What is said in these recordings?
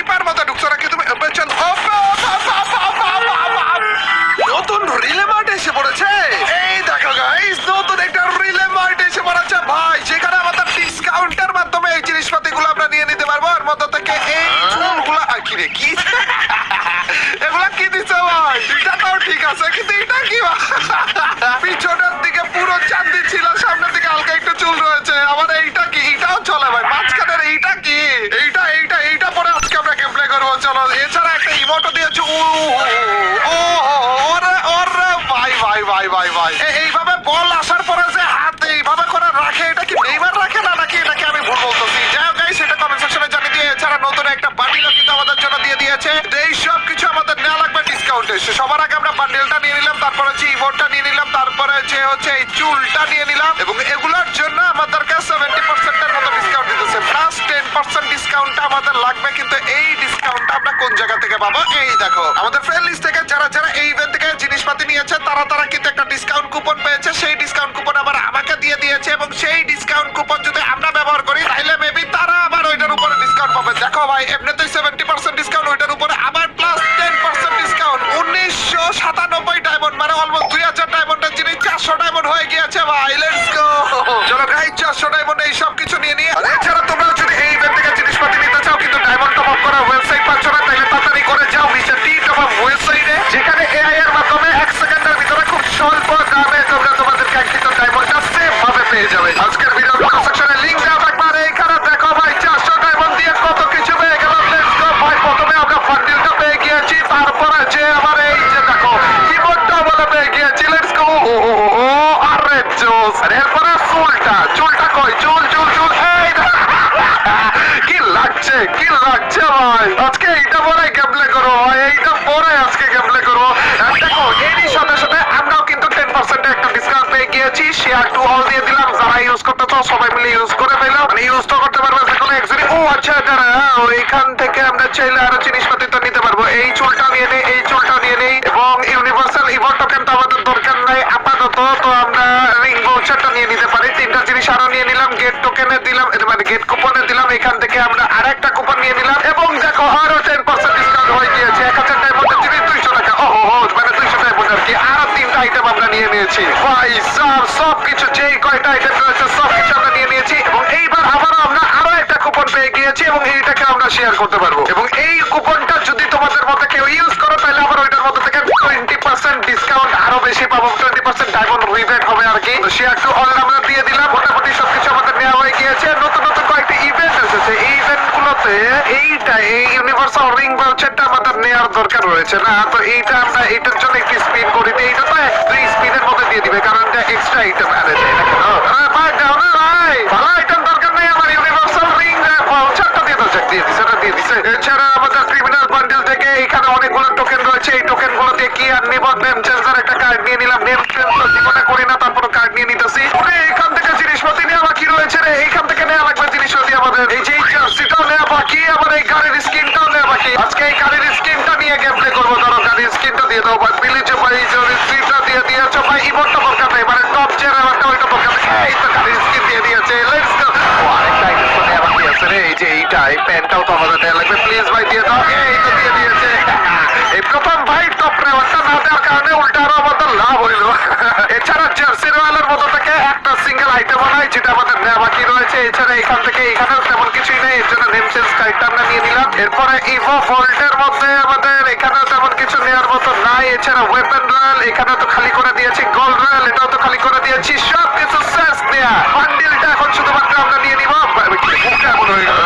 চিপার মতো ঢুকছো নাকি তুমি? চল, নতুন রিলে মার্ট এসে পড়েছে। এই দেখো গাইস, নতুন একটা রিলে মার্ট এসে পড়েছে ভাই, যেখানে আমাদের ডিসকাউন্টের মাধ্যমে এই জিনিসপাতিগুলো আমরা নিয়ে নিতে পারবো। আর মধ্যে থেকে এই চুলগুলো কিনে কি এগুলা কি দিচ্ছে ভাই? এটা তো ঠিক আছে, কিন্তু এটা কি পিছনের দিকে পুরো চাঁদি ছিল, সামনের দিকে হালকা একটু চুল রয়েছে। আমার এইটা কি? এটাও চলে ভাই। মাঝখানের এইটা কি? এইটা পরে আজকে আমরা গেম প্লে করবো। চলো, এছাড়া একটা ইমোটও দিয়েছে। ভাই এইভাবে বল আসার পরে যে হাত এইভাবে করে রাখে, এটা কি নেইমার রাখে না নাকি এটাকে আমি ভুল বলতেছি? যাই হোক গাইস, সেটা কমেন্ট সেকশনে জানিয়ে দিয়ে। এছাড়া নতুন একটা বান্ডিলও কিন্তু আমাদের জন্য দিয়ে দিয়েছে। এই সব কিছু আমাদের নেওয়া লাগবে ডিসকাউন্টে। সবার আগে আমরা বান্ডিলটা নিয়ে নিলাম, তারপর হচ্ছে ইমোটটা নিয়ে নিলাম, তারপরে হচ্ছে এই চুলটা নিয়ে নিলাম। এবং এগুলোর জন্য আমাদেরকে 70% এর মতো ডিসকাউন্ট দিতেছে, প্লাস 10% ডিসকাউন্টটা আমাদের লাগবে। কিন্তু এই ডিসকাউন্টটা আমরা কোন জায়গা থেকে পাবো? এই দেখো, আমাদের ফ্রেন্ড লিস্ট থেকে যারা এই ইভেন্ট থেকে জিনিসপাতি নিয়েছে তারা কিন্তু একটা ডিসকাউন্ট কুপন পেয়েছে। সেই ডিসকাউন্ট কুপন আবার আমাকে দিয়ে দিয়েছে, এবং সেই ডিসকাউন্ট কুপন যদি আমরা ব্যবহার করি তাহলে মেবি তারা আবার ওইটার উপরে ডিসকাউন্ট পাবে। দেখো ভাই, এমনিতেই 70% ডিসকাউন্ট, ওইটার উপরে আবার প্লাস 10% ডিসকাউন্ট। 1997 ডায়মন্ড, মানে অলমোস্ট 2000 ডায়মন্ডের জিনিস 400 ডায়মন্ড হয়ে গিয়েছে ভাই। Let's go. চলো গাইস, 400 ডায়মন্ড এই সব কিছু নিয়ে নিয়ে। আর এছাড়া তোমরা যদি এই ইভেন্ট থেকে জিনিসপাতি নিতে চাও, কিন্তু ডায়মন্ড টপ আপ করার ওয়েবসাইট পাচ্ছ না, তাহলে তাড়াতাড়ি করে যাও মিস্টার টি টপ আপ ওয়েবসাইটে, যেখানে এআই এর মাধ্যমে 1 সেকেন্ডের ভিতরে খুব স্বল্প দামে তোমরা তোমাদের কাঙ্ক্ষিত ডায়মন্ডটা সেফ ভাবে পেয়ে যাবে। আজকের ভিডিওর কমেন্ট সেকশনে লিংক দেওয়া থাকবে। আর এইখানে দেখো ভাই, 400 ডায়মন্ড দিয়ে কত কিছু পেয়ে গেলাম। লেটস গো ভাই। প্রথমে আমরা বান্ডিলটা পেয়ে গিয়েছি, তারপরে যে আমার এই যে দেখো কিবোর্ডটা বলে পেয়ে গিয়েছি। Let's go. আরে জোস। আর এরপরে চুলটা কই? চুল এই কি লাগছে ভাই? আজকে এইটা পরে গেমপ্লে করবো ভাই, এইটা পরে আজকে গেমপ্লে করবো। দেখো, এরই সাথে সাথে আমরাও কিন্তু 10% একটা ডিসকাউন্ট পেয়ে গিয়েছি। শেয়ার টু অল দিয়ে দিলাম, যারা ইউজ করতে চাও সবাই মিলে ইউজ করে ফেলো। মানে ইউজ তো করতে পারবে যে কোনো একজনই। ও আচ্ছা, ওইখান থেকে আমরা চাইলে আরো জিনিসপাতি তো নিতে পারবো। এই চুলটা নিয়ে নেই, এই চুলটা নিয়ে নেই, এবং ইউনিভার্সাল ইভোট টোকেন তো আমাদের দরকার নাই আপাতত। তো আমরা রিং ভাউচারটা নিয়ে নিতে পারি। 3টা জিনিস আরো নিয়ে নিলাম। গেট টোকেনে দিলাম, মানে গেট কুপনে দিলাম। এখান থেকে আমরা আরেকটা কুপন নিয়ে নিলাম, এবং দেখো আরো 10% ডিসকাউন্ট হয়ে গিয়েছে। 1000 ডায়মন্ডের জিনিস 200 টাকা। মানে 200 ডায়মন্ড আর কি। আরো 3টা আইটেম আমরা নিয়ে নিয়েছি ভাই। সবকিছু যেই কয়টা আইটেম রয়েছে সবকিছু আমরা নিয়ে নিয়েছি। এবং এইবার আবারও আমরা আরো একটা কুপন পেয়ে গিয়েছি, এবং এইটাকে আমরা শেয়ার করতে পারবো। এবং এই কুপনটা যদি তোমাদের মধ্যে কেউ ইউজ করো, তাহলে আবার ওইটার মধ্যে থেকে 20% ডিসকাউন্ট আরো বেশি পাবো। 20% ডায়মন্ড রিবেট হবে আর কি। শেয়ার টু অল আমরা দিয়ে দিলাম। মোটামুটি সবকিছু আমাদের নেওয়া হয়ে গিয়েছে। নতুন কয়েকটি ইভেন্ট এসেছে। এই ইভেন্ট গুলোতে এই ইউনিভার্সাল রিং ভাউচারটা আমাদের নেওয়ার দরকার রয়েছে না। তো এইটা আমরা এইটার জন্য একটি স্পিন করি। এইটা তো 2 স্পিনের মধ্যে দিয়ে দিবে, কারণ এটা এক্সট্রা আইটেম আনে যায় না কেন? ভাই দাও না ভাই, ভালো আইটেম দরকার নেই আমার। ইউনিভার্সাল রিং ভাউচারটা দিয়ে দিছে। এছাড়া আমাদের ক্রিমিনাল বান্ডেল থেকে এখানে অনেকগুলো টোকেন রয়েছে। এই টোকেন গুলো দিয়ে কি আর নিব? নেম চেঞ্জার একটা কার্ড নিয়ে নিলাম। নেম চেঞ্জ তো জীবনে করি না, তারপর কার্ড নিয়ে নিতেছি। এখান থেকে জিনিসপাতি নেওয়া বাকি রয়েছে রে। এইখান থেকে নেওয়া লাগবে জিনিসপাতি আমাদের। এই যে জার্সিটাও নেওয়া বাকি, আবার এই গাড়ির স্কিনটাও নেওয়া বাকি। আজকে এই গাড়ির স্কিনটা নিয়ে গেম প্লে করবো। ধরো গাড়ির স্কিনটা দিয়ে দাও ভাই। বিলিজে ভাই স্কিনটা দিয়ে দিয়েছো ভাই। ইমোটটা দরকার নেই, মানে টপ চেয়ার একটা ওইটা দরকার নেই। এই তো গাড়ির স্কিন দিয়ে দিয়েছে। Let's go. আরেকটা আইটেম তো নেওয়া বাকি আছে রে। এই যে এইটা, এই প্যান্টটাও তো আমাদের দেওয়া লাগবে। প্লিজ ভাই দিয়ে দাও। এই তো দিয়ে দিয়েছে। এই প্রথম ভাই টপ নেওয়ারটা না দেওয়ার কারণে উল্টা আরো আমাদের লাভ হইলো। এছাড়া জার্সি রয়্যালের মতো থেকে একটা সিঙ্গেল আইটেম নাই, যেটা আমাদের নেওয়া বাকি রয়েছে। এছাড়া এখান থেকে এখানে তেমন কিছুই নেই, এর জন্য নেম চেঞ্জ কার্ডটা আমরা নিয়ে নিলাম। এরপরে ইভো ভোল্টের মধ্যে আমাদের এখানে তেমন কিছু নেওয়ার মতো নাই। এছাড়া ওয়েপন রয়্যাল এখানে তো খালি করে দিয়েছি। গোল্ড রয়্যাল এটাও তো খালি করে দিয়েছি। সব কিছু শেষ দেয়া। বান্ডিলটা এখন শুধুমাত্র আমরা নিয়ে নিব। মুখ কেমন হয়ে গেল?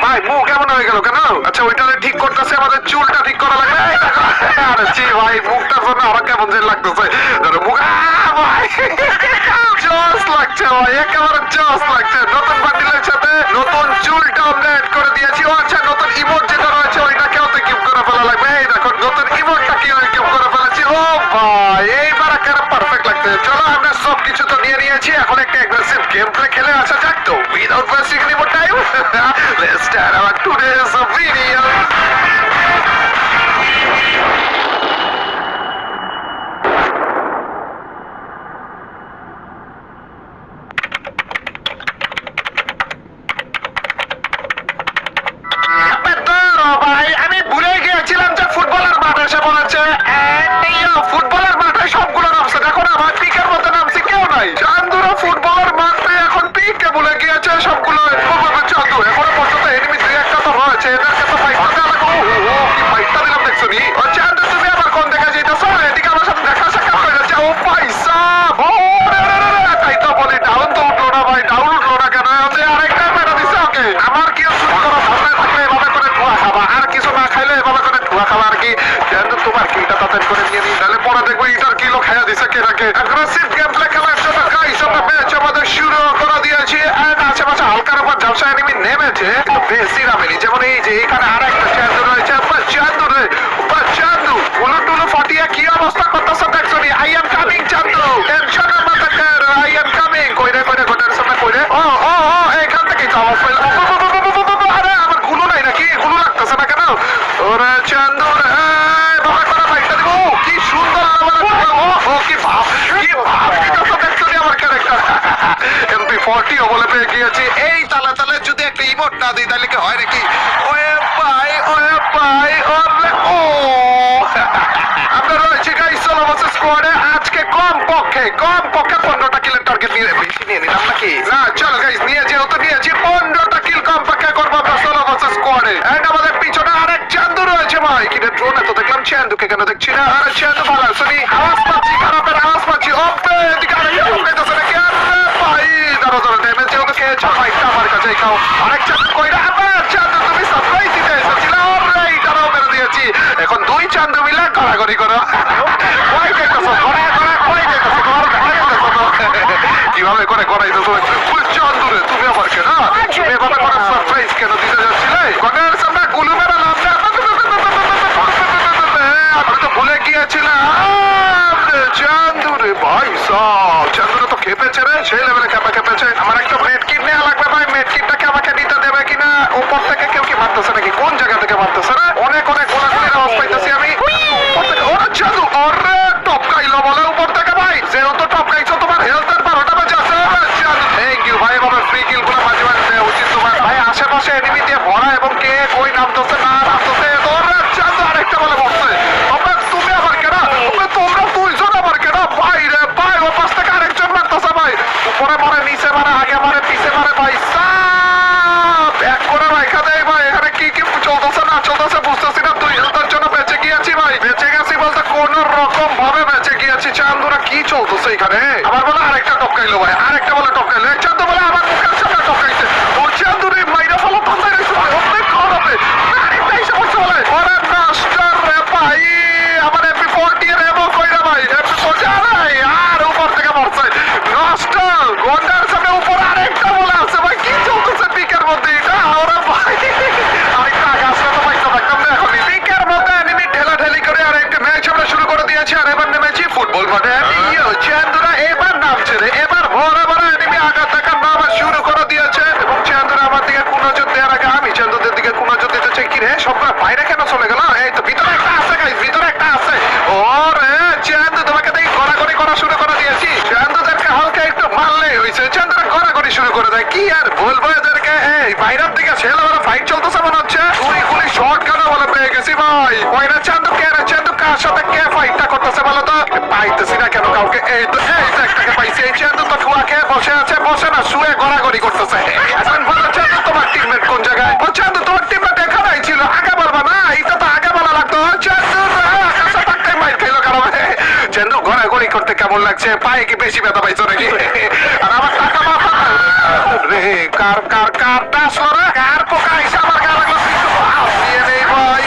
ভাই মুখ কেমন হয়ে গেল কেন? আচ্ছা, ওইটা ঠিক করতেছে, আমাদের চুলটা ঠিক করা লাগবে। আরে জি ভাই, মুখটার জন্য আরো কেমন যে লাগতেছে। মুখ ভাই জস লাগছে ভাই, একেবারে জস লাগছে। নতুন বান্ডিলের সাথে নতুন চুলটা আমরা অ্যাড করে দিয়েছি। ও আচ্ছা, নতুন ইমোট যেটা রয়েছে ওইটাকেও তো কিপ করে ফেলা লাগবে। এই দেখো নতুন ইমোটটা কি কিপ করে ফেলেছি। ও ভাই, এইবার একেবারে পারফেক্ট লাগছে। চলো, আমরা সবকিছু তো নিয়ে নিয়েছি। এখন একটা অ্যাগ্রেসিভ গেম প্লে খেলে আসা যাক। তো without wasting any more time, let's start our today's video. ভাই তাড়াতাড়ি করে নিয়ে নিই, নাহলে পরে দেখবো ইটার কিলো খাইয়া দিছে কেনাকে। অ্যাগ্রেসিভ গেম প্লে খেলার জন্য গাইস আমরা ম্যাচ আমাদের শুরু করে দিয়েছি। এন্ড আশেপাশে হালকার উপর ঝাপসা এনিমি নেমেছে, কিন্তু বেশি নামেনি। যেমন এই যে এখানে আর একটা চান্দু রয়েছে, চান্দু রে চান্দু উলু টুলু ফাটিয়ে কি অবস্থা করতেছে দেখছো নি? I am coming Chandu, tension মত কর, আই এম কামিং। কইরে কইরে গোটার সামনে কইরে ও ও ও এখান থেকেই তো আওয়াজ পাইলাম। আরে আমার গুলো নাই নাকি? গুলো লাগতেছে না কেন? ওরে চান্দু রে বাবা করা ফাইটটা দিব। কি সুন্দর ও কি ভাব, কি ভাব দিতেছে দেখছো নি আমার ক্যারেক্টার। MP40 ও বলে পেয়ে গিয়েছি। এই তালে তালে যদি একটা ইমোট না দিই তাহলে কি হয় নাকি? ওরে ভাই ওরে ও আমরা রয়েছি গাইস সোলো ভার্সেস স্কোয়াডে। আজকে কম পক্ষে 15টা কিলের টার্গেট নিয়ে, বেশি নিয়ে নিলাম নাকি? না চলো গাইস নিয়ে যেহেতু নিয়েছি 15টা কিল কম পক্ষে করবো আমরা সোলো ভার্সেস স্কোয়াডে। এন্ড আমাদের পিছনে আরেক চান্দু রয়েছে ভাই। কিন্তু ড্রোনে তো দেখলাম চান্দুকে কেন দেখছি না? আরে চান্দু ভালো শুনি আওয়াজ পাচ্ছি, খারাপের আওয়াজ পাচ্ছি। ওপে এদিকে আরেকটা ঢুকাইতেছে নাকি? আরে ভাই দাঁড়ো ড্যামেজ যেহেতু খেয়েছো ফাইটটা আমার কাছে খাও। আরেক চান্দু কইরা আবার চান্দু তুমি সারপ্রাইজ দিতে এসেছিলে। অলরাইট আরো মেরে দিয়েছি। এখন দুই চান্দু মিলে গড়াগড়ি করো। কই দেখতেছো গড়া গড়া কই দেখতেছো কিভাবে করে গড়াইতেছো? চান্দু রে তুমি আবার কেন তুমি এভাবে করে সারপ্রাইজ কেন দিতে যাচ্ছিলে? গনের সামনে গুলু মেরালাম না, আমি তো ভুলে গিয়েছিলাম। চান্দু রে ভাই সব চান্দুরা তো খেপেছে রে, সেই লেভেলে খেপেছে। আমার একটা মেড কিট নেওয়া লাগবে ভাই। মেড কিটটাকে আমাকে নিতে দেবে কিনা? উপর থেকে কেউ কি মারতেছে নাকি? কোন জায়গা থেকে মারতেছে রে? অনেক গোলাগুলির আওয়াজ পাইতেছি আমি উপর থেকে। ওরে চান্দু ওরে টপকাইলো বলে উপর থেকে ভাই। যেহেতু টপকাইছো তোমার হেলথের 12টা বেজে আছে। চান্দু থ্যাংক ইউ ভাই। আমার ফ্রি কিল গুলো মাঝে মাঝে দেওয়া উচিত তোমার ভাই। আশেপাশে এনিমি দিয়ে ভরা এবং কে কই নামতেছে না নামতেছে। ওরে চান্দু আরেকটা বলে বসছে। তুমি আবার কেন? তোমরা দুইজন আবার কেন? ভাই রে ভাই ও পাশ থেকে আরেকজন মারতেছে ভাই। উপরে মারে নিচে মারে আগে মারে পিছে মারে ভাই। এক করে রাখা দেয় ভাই। এখানে কি কি চলতেছে না চলতেছে বুঝতেছি না। তুই হেলথের জন্য বেঁচে গিয়েছি ভাই। বেঁচে গেছি বলতে কোন রকম ভাবে বেঁচে গিয়েছি। চান্দুরা কি চলতেছে এখানে? আবার বলে আরেকটা টপকাইলো ভাই, আরেকটা বলে টপকাইলো। এক চান্দু বলে আমার মুখের সামনে টপকাইছে। ও চান্দুরে মাইরা ফেলো ধান্দায় রয়েছে ভাই। অনেক খাওয়া হবে। আরেকটা এসে পড়ছে বলে ওরে মাস্টার রে ভাই। আমার MP40 এর এমন কইরা ভাই। MP40 আরে আর উপর থেকে মারছে নষ্ট। গন্ডার সামনে উপর আরেকটা বলে আছে ভাই। কি চলতেছে পিকের মধ্যে এটা? ওরে ভাই আরেকটা আগে আসলে তো পাইতে থাকতাম না। এখন পিকের মধ্যে এনিমি ঢেলাঢেলি করে আরেকটা ম্যাচ আমরা শুরু করে দিয়েছি। আর এবার নেমেছি ফুটবল মাঠে। চান্দুরা এবার নামছে রে। এবার ভরা ভরা এনিমি আগা থাকা নামা শুরু করে দিয়েছে। এবং চান্দুরা আমার দিকে কোন নজর দেওয়ার আগে আমি চান্দুদের দিকে কোন নজর দিতে চাই। কি রে সবগুলো বাইরে কেন চলে গেল? এই তো ভিতরে একটা আছে গাইস, ভিতরে একটা আছে। ওরে চান্দু তোমাকে দেখি গড়াগড়ি করা শুরু করে দিয়েছি। চান্দুদেরকে হালকা একটু মারলেই হয়েছে। চান্দুরা গড়াগড়ি শুরু করে দেয়। কি আর বলবো এদেরকে? এই বাইরের দিকে ছেলেবেলা ফাইট চলতেছে মনে হচ্ছে। গুলি শর্ট গানও বলে পেয়ে গেছি ভাই। ওইরা চান্দু কে রে? চান্দু কার সাথে কে ফাইটটা করতেছে বলো তো? পাইতেছি না কেন কাউকে। এই তো একটাকে পাইছি। এই চান্দু তো ঠুয়া খেয়ে বসে আছে, বসে না শুয়ে গড়াগড়ি করতেছে। এখন বলো চান্দু তোমার টিমমেট কোন জায়গায়? ও চান্দু তোমার টিমমেট এখানেই ছিল, আগে বলবা না? এটা তো আগে বলা লাগতো। চান্দু আকাশে থাকতে মাইর খাইলো কারণ চান্দু গড়াগড়ি করতে কেমন লাগছে? পায়ে কি বেশি ব্যথা পাইছো নাকি? আর আমার টাকা মাথা রে কার কার কারটা আসলো রে? কার পোকা এসে আমার গা লাগলো? নিয়ে নেই ভাই।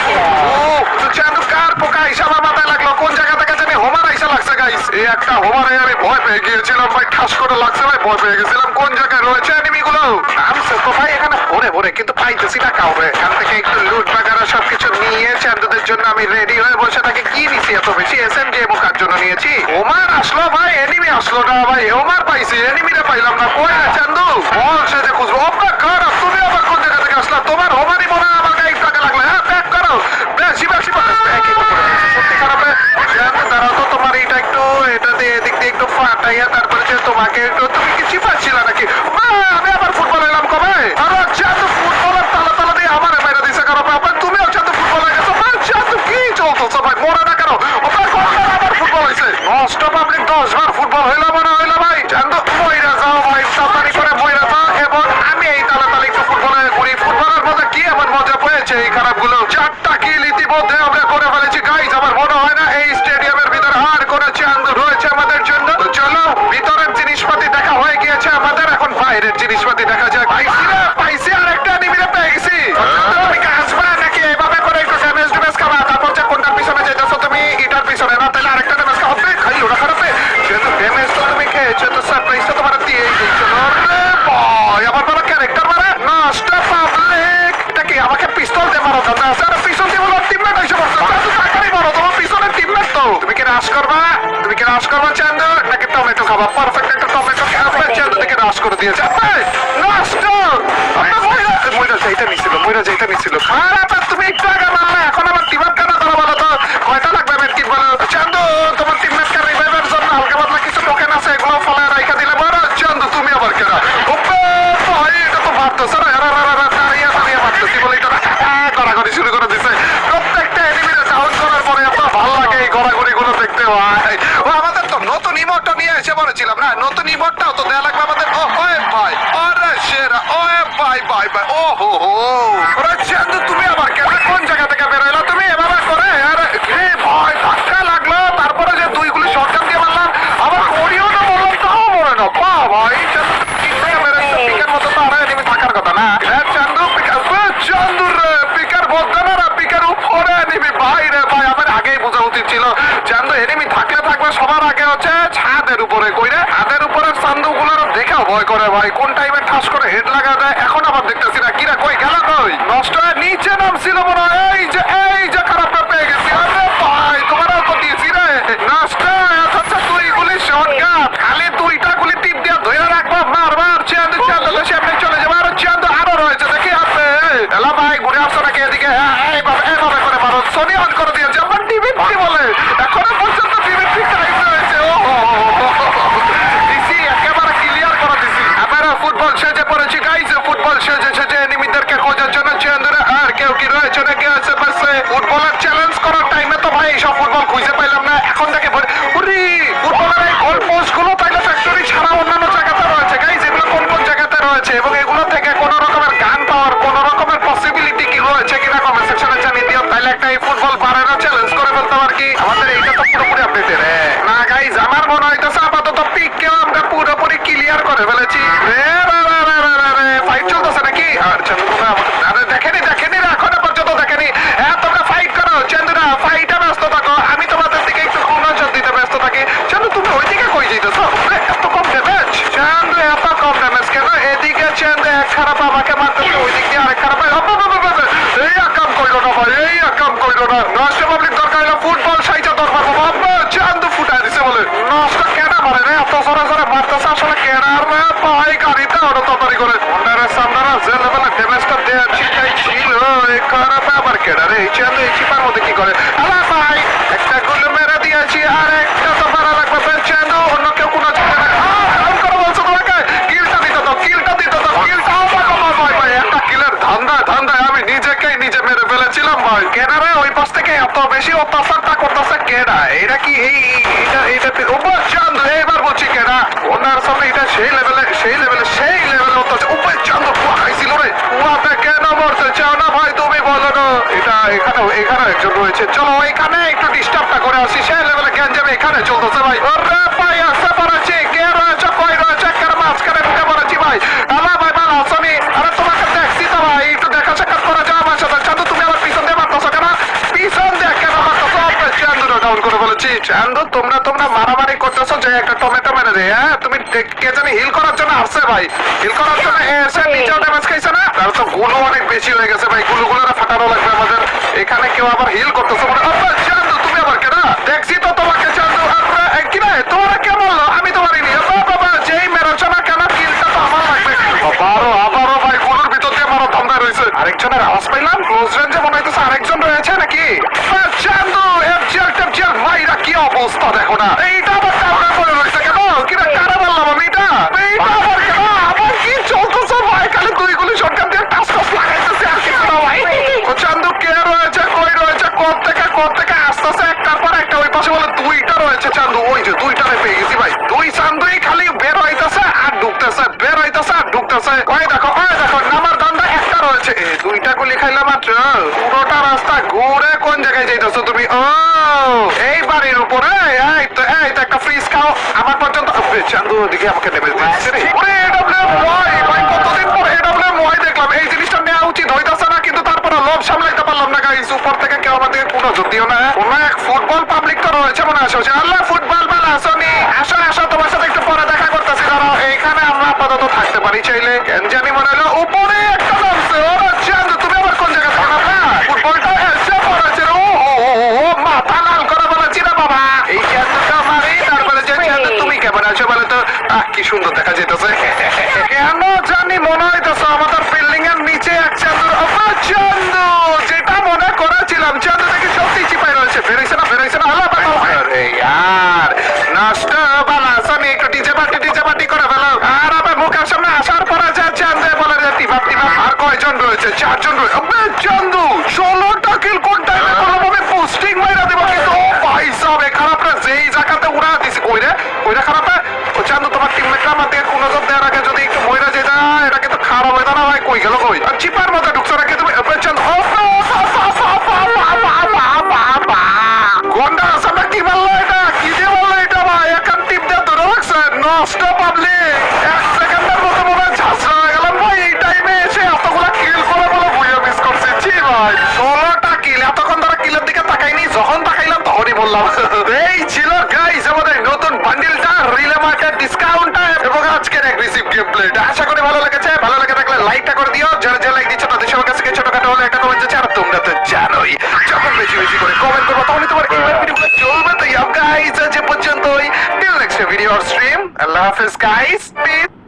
ও চান্দু কার পোকা এসে আমার মাথায় লাগলো? কোন জায়গা থেকে জানি হোমার আইসা লাগছে গাইস। এই একটা হোমারে আমি ভয় পেয়ে গিয়েছিলাম ভাই। ঠাস করে লাগছে ভাই, ভয় পেয়ে গেছিলাম। কোন জায়গায় রয়েছে এনিমি গুলো? নামছে তো ভাই এখানে ভরে ভরে, কিন্তু পাইতেছি না কাউরে। এখান থেকে একটু লুট বাগারা সবকিছু নিয়ে চান্দুদের জন্য আমি রেডি হয়ে বসে থাকি। কি নিছি এত বেশি? SMG মুখার জন্য নিয়েছি। হোমার আসলো ভাই, এনিমি আসলো না ভাই। হোমার পাইছি, এনিমিটা পাইলাম না। কই রে চান্দু? বল সে যে খুঁজবো। ওপরে কর, তুমি আবার কোন জায়গা থেকে আসলা? তোমার হোমারই মনে হয় আমার গায়ে একটু আগে লাগলো। হ্যাঁ ব্যাক করো, বেশি বেশি সত্যি খারাপ। দাঁড়াও তো তোমার এটা একটু এটা দিয়ে এদিক দিয়ে একটু ফাটাইয়া তারপরে যে তোমাকে একটু তুমি কি চিপাচ্ছিলা নাকি? আমি আবার ফুটবল এলাম কবে? আরে চান্দু ফুটবলের তালা তালা দিয়ে আমার বাইরে দিছে কারো। আবার তুমিও চান্দু ফুটবল হয়ে গেছো ভাই। চান্দু কি চলতেছে ভাই? মরে না কেন? আবার ফুটবল হয়েছে। নষ্ট পাবলিক 10 বার ফুটবল হইলো মনে হইলো ভাই। চান্দু মইরা যাও ভাই, তাড়াতাড়ি করে মইরা যাও। এবং আমি এই তালা তালা একটু ফুটবলে করি। ফুটবলের মধ্যে কি এমন মজা পেয়েছে এই খারাপ গুলো? 4টা কিল ইতিমধ্যে আমরা করে ফেলেছি গাইজ। আমার মনে হয় না এই স্টেডিয়ামের ভিতরে আর কোনো চান্দু রয়েছে আমাদের জন্য। তো চলো ভিতরের জিনিসপাতি দেখা হয়ে গিয়েছে আমাদের, এখন বাইরের জিনিসপাতি দেখা যাক। পাইছি আর একটা নিমিরে পেয়ে গেছি। তুমি কি আসবা নাকি এভাবে করে একটু ড্যামেজ খাবা? তারপর যে কোনটার পিছনে যেতেছো তুমি? এটার পিছনে রাশ করবো চান্দু নাকি টমেটো খাবা? পারফেক্ট একটা টমেটো খেয়ে চান্দু থেকে রাশ করে দিয়েছে। নষ্ট মইরা যেটা নিছিল খারাপ। তুমি একটু আগে মারলে, এখন আবার টিমের কেন ধরো বলো তো? কয়টা লাগবে মেডকিট বলো চান্দু? তোমার টিমমেটকে রিভাইভের জন্য হালকা পাতলা কিছু টোকেন আছে, এগুলো ফলে রাইখা দিলে বড়। চান্দু তুমি আবার কেনা এটা তো মারতেছে না, দাঁড়িয়ে দাঁড়িয়ে মারতেছি বলে এটা গড়াগড়ি শুরু করে দিছে। প্রত্যেকটা এনিমিরে ডাউন করার পরে এত ভালো লাগে এই গড়াগড়ি গুলো দেখতে। ভাই ও আমাদের তো নতুন ইমোটটা নিয়ে এসে বলেছিলাম না, নতুন ইমোটটাও তো দেয়া লাগবে আমাদের। ও ওয়ে ভাই, আরে সেরা, ওয়ে ভাই ভাই ভাই, ও হো হো। ওরে চান্দু তুমি আবার কেন, কোন জায়গা থেকে বের হইলা তুমি এভাবে করে? আরে ভাই ধাক্কা লাগলো, তারপরে যে দুই গুলি শটগান দিয়ে মারলাম, আবার ওড়িও না বললাম তাও মরে না। ভাই চান্দু পিকের মতো তো আরে এনিমি থাকার কথা না। চান্দু চান্দুর পিকার বলতে না, পিকার উপরে এনিমি। ভাই রে ভাই, আমার আগেই বোঝা উচিত ছিল চান্দু এনিমি থাকলে থাকবে সবার আগে হচ্ছে ছাদের উপরে। কইরে ছাদের উপরে চান্দু গুলোর দেখাও ভয় করে ভাই, কোন টাইমে ঠাস করে হেড লাগা দেয়। এখন আবার দেখতেছি না, কিরা কই গেল? কই নষ্ট হয়ে নিচে নামছিল মনে হয়। এই যে খারাপটা পেয়ে গেছি। আরে ভাই তোমারও তো দিয়েছি রে। নষ্ট হচ্ছে দুই গুলি শটগান, খালি দুইটা গুলি টিপ দিয়ে ধরে রাখবো। মারবার চান্দু চান্দু সামনে চলে যাবো। আর চান্দু আরো রয়েছে দেখি আছে। এলা ভাই ঘুরে আসছো নাকি এদিকে? এইভাবে করে মারো। সোনি অন করে দিয়েছে আমার টিভি বলে, এখনো পর্যন্ত টিভি ঠিক টাইম রয়েছে। ও দিছি একেবারে ক্লিয়ার করে দিছি। আমরা ফুটবল সেজে পড়েছি গাইজ, ফুটবল সেজে সেজে এনিমিদেরকে খোঁজার জন্য চান্দুরা। আর কেউ কি রয়েছে নাকি আশেপাশে? ফুটবলের চ্যালেঞ্জ করার টাইমে তো ভাই এইসব ফুটবল খুঁজে পাইলাম না। এখন থেকে ফুটবলের এই গোল পোস্ট গুলো তাইলে ফ্যাক্টরি ছাড়া অন্যান্য জায়গাতে রয়েছে গাইজ। এগুলো কোন কোন জায়গাতে রয়েছে এবং এগুলো থেকে কোন রকমের গান পাওয়ার কোন রকমের পসিবিলিটি কি রয়েছে কিনা কমেন্ট সেকশনে জানিয়ে দিও। তাইলে একটা এই ফুটবল পারেরও চ্যালেঞ্জ করে ফেলতে পারি কি। আমাদের এইটা তো পুরোপুরি আপডেটেড না গাইজ। আমার মনে হইতেছে আপাতত পিককেও আমরা পুরোপুরি ক্লিয়ার করে ফেলেছি। ফাইট চলতেছে নাকি? আর চান্দুরা আরে দেখেনি রে, এখনো পর্যন্ত দেখেনি। হ্যাঁ তোমরা ফাইট করো চান্দুরা, ফাইটে ব্যস্ত থাকো, আমি তোমাদের দিকে একটু নজর দিতে ব্যস্ত থাকি। চান্দু তুমি ওইদিকে কই যাইতেছো? এত কম ড্যামেজ চান্দু, এত কম ড্যামেজ কেন? এদিকে চান্দু এক খারাপ আমাকে মারতেছে, ওইদিক দিয়ে আরেক খারাপ। এই কাম কইলো না ভাই, এই কাম কইলো না। নষ্ট পাবলিক দরকার হলো ফুটবল সাইজা দরকার বাবা। চান্দু ফুটাই দিছে বলে নষ্ট কেনা মারে রে, এত জোরে জোরে মারতেছে আসলে কেনার না পাই গাড়িতে ওটা তাড়াতাড়ি করে। অন্ডারে সামনারা যে লেভেলে ড্যামেজটা দেয়া চিন্তাই ছিল, এই খারাপ আবার কেনা রে। এই চান্দু এই চিপার মধ্যে কি করে? আলা ভাই একটা গুলো মেরে দিয়েছি, আর একটা তো মারা লাগবে। চান্দু অন্য কেউ কোনো চিন্তা না করে বলছো তোমাকে কিলটা দিতে দাও, কিলটা ভাই। একটা কিলের ধান্দায় আমি নিজে মেরে ফেলেছিলাম ভাই। কেনারে ওই পাশ থেকে এত বেশি অত্যাচারটা করতেছে কেনা? এটা কি এইটা চান্দু এবার বলছি কেনা ওনার সামনে এটা সেই লেভেলে অত্যাচার। উপায় চান্দু কুয়া খাইছিল রে, কুয়াতে কেন মরতে চাও না ভাই তুমি বলো না? এটা এখানে একজন রয়েছে, চলো এখানে একটু ডিস্টার্বটা করে আসি। সেই লেভেলে জ্ঞান যাবে এখানে চলতেছে ভাই। ওরে ভাই আসতে পারছি, কে রয়েছে কই রয়েছে? কেন মাঝখানে ঢুকে পড়েছি ভাই। আলা ভাই ভালো আসনি? আরে তোমাকে দেখছি তো ভাই, একটু দেখা সাক্ষাৎ করা যাও আমার সাথে। চান্দু তুমি আমার পিছন দিয়ে মারতেছো কেন? পিছন দিয়ে কেন মারতেছো? চান্দুটা ডাউন করে বলেছি। চান্দু তোমরা মারামারি করতেছো যে একটা টমেটো মেরে দে। হ্যাঁ তুমি কে জানি হিল করার জন্য আসছে ভাই, হিল করার জন্য এসে নিচেও ড্যামেজ খাইছে না? তার তো গুলো অনেক বেশি হয়ে গেছে ভাই, গুলোগুলোরা ফাটানো লাগবে আমাদের। এখানে কেউ আবার হিল করতেছে মনে। চান্দু তুমি আবার কেন? দেখছি তো তোমাকে চান্দু। কি না তোমরা কে বললো? আমি তোমারই নিয়ে বাবা যেই মেরেছো না কেন কিলটা তো আমার লাগবে। আবারও ভাই গুলোর ভিতর দিয়ে মারো ধান্দা রয়েছে। আরেকজনের আওয়াজ পাইলাম, ক্লোজ রেঞ্জে মনে হইতেছে আরেকজন রয়েছে নাকি? চান্দু এফজিএল ভাইরা কি অবস্থা দেখো না। এইটা আবার টাউনে পড়ে রয়েছে কেন? কিনা কারা বললাম আমি এটা আবার কেন? আবার কি চলতেছে ভাই? খালি দুই গুলি শটগান দিয়ে টাস লাগাইতেছে আর কিছু না ভাই। ও চান্দু কে রয়েছে কই রয়েছে কোথ থেকে আসতেছে একটার পর একটা। ওই পাশে বলে দুইটা রয়েছে চান্দু, ওই যে দুইটারে পেয়ে গেছি ভাই। দুই চান্দুই খালি বের হইতেছে আর ঢুকতেছে, বের হইতেছে আর ঢুকতেছে। ওই দেখো নামার ধান্দা একটা রয়েছে। দুইটা গুলি খাইলে মাত্র পুরোটা রাস্তা ঘুরে কোন জায়গায় যাইতেছো তুমি? ও এই বাড়ির উপরে। এই তো একটা ফ্রিজ খাও আমার পর্যন্ত। চান্দু ওদিকে আমাকে ড্যামেজ দিচ্ছে রে। ভাই কতদিন পর এডব্লিউ দেখলাম। এই জিনিসটা নেওয়া উচিত হইতাছে না, কিন্তু তারপরে লোভ সামলাইতে পারলাম না গাইস। উপর থেকে কেউ আমাদের কোনো যদিও না কোন এক ফুটবল পাবলিক তো রয়েছে মনে আসে। আল্লাহ ফুটবল বল আসনি, আসো তোমার সাথে একটু পরে দেখা করতেছি। ধরো এইখানে আমরা আপাতত থাকতে পারি চাইলে। কেন জানি মনে হলো উপরে একটা নামছে। ওরা চান্দু তুমি আবার কোন জায়গা থাকা না? ফুটবলটা এসে পড়েছে। ও মাথা লাল করে বলেছি না বাবা। এই চান্দুটা মারি তারপর সুন্দর দেখা যেতেছে। কেন জানি মনে হইতেছে আমাদের বিল্ডিং এর নিচে এক চান্দু, চান্দু যেটা মনে করেছিলাম চান্দু থেকে সত্যি চিপাই রয়েছে। বেরোইছে না আরে ইয়ার নষ্ট বালাসানি একটু ডিজে পার্টি করে ফেলো। আর আমার মুখের সামনে আসার পরে যা চান্দে বলে যে টিপাপ আর কয়জন রয়েছে? 4 জন রয়েছে। চান্দু 16টা কিল কোন টাইমে কোনোভাবে পোস্টিং মাইরা দেবো, কিন্তু ভাই সাহেব খারাপ রে, যেই জায়গাতে উড়া দিছি। কইরা খারাপ রে। ও চান্দু তোমার টিমমেটরা আমাদের কোন নজর দেওয়ার আগে যদি একটু মইরা যেত, এটা কিন্তু খারাপ হইতো না ভাই। কই গেল কই? আর চিপার মধ্যে ঢুকছে রাখে তুমি চান্দু। গন্ডা সামনে কি বললো এটা? কি দিয়ে বললো এটা ভাই? এখন টিপ দিয়ে ধরে রাখছে। নষ্ট পাবলিক 1 সেকেন্ডের মতো মনে হয় ঝাঁসরা হয়ে গেলাম ভাই। এই টাইমে এসে এতগুলা কিল করে বলে ভুইয়া মিস করছি। জি ভাই 16টা কিল। এতক্ষণ ধরে কিলের দিকে তাকাইনি, যখন তাকাইলাম তখনই বললাম। এই ছিল গাইস আমাদের নতুন বান্ডিলটা, রিলে মার্কেট ডিসকাউন্টটা এবং আজকের এগ্রেসিভ গেম প্লেটা। আশা করি ভালো লেগেছে। ভালো লেগে থাকলে লাইকটা করে দিও। যারা যে লাইক দিচ্ছ তাদের সবার কাছে ছোটখাটো হলে একটা কমেন্ট আছে। আর তোমরা তো জানোই যখন বেশি করে কমেন্ট করবো তখনই তোমার এইবার ভিডিওগুলো চলবে। তো গাইস আজ পর্যন্তই। Till next video or stream. আল্লাহ হাফেজ গাইস। পিস।